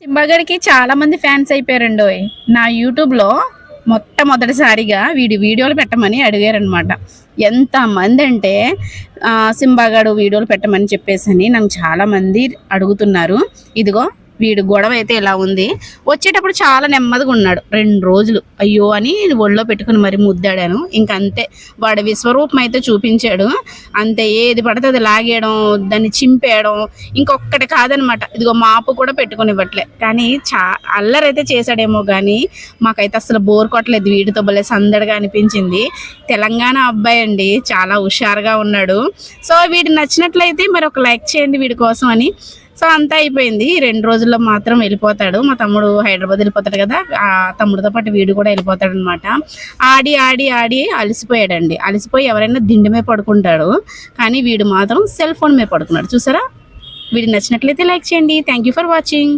సింబాగడికి చాలా మంది ఫ్యాన్స్ అయిపోయారండి. నా యూట్యూబ్లో మొట్టమొదటిసారిగా వీడియోలు పెట్టమని అడిగారనమాట. ఎంతమంది అంటే సింబాగడు వీడియోలు పెట్టమని చెప్పేసి నన్ను చాలామంది అడుగుతున్నారు. ఇదిగో వీడు గొడవ అయితే ఇలా ఉంది. వచ్చేటప్పుడు చాలా నెమ్మదిగా ఉన్నాడు 2 రోజులు. అయ్యో అని ఒళ్ళో పెట్టుకుని మరి ముద్దాడాను. ఇంకంతే, వాడి విశ్వరూపం అయితే చూపించాడు. అంతే, ఏది పడితే అది లాగేయడం, దాన్ని చింపేయడం ఇంకొక్కటి కాదనమాట. ఇదిగో మాపు కూడా పెట్టుకుని ఇవ్వట్లే. కానీ అల్లరైతే చేశాడేమో కానీ మాకైతే అసలు బోర్ కొట్టలేదు. వీడితో భలే సందడిగా అనిపించింది. తెలంగాణ అబ్బాయి అండి, చాలా హుషారుగా ఉన్నాడు. సో వీడికి నచ్చినట్లయితే మరి ఒక లైక్ చేయండి వీడి కోసం అని. సో అంతా అయిపోయింది. 2 రోజుల్లో మాత్రం వెళ్ళిపోతాడు. మా తమ్ముడు హైదరాబాద్ వెళ్ళిపోతాడు కదా, ఆ తమ్ముడితో పాటు వీడు కూడా వెళ్ళిపోతాడు అనమాట. ఆడి ఆడి ఆడి అలసిపోయాడండి. అలసిపోయి ఎవరైనా దిండు మీద పడుకుంటాడు, కానీ వీడు మాత్రం సెల్ ఫోన్ మీద పడుకున్నాడు. చూసారా? వీడికి నచ్చినట్లయితే లైక్ చేయండి. Thank you for watching.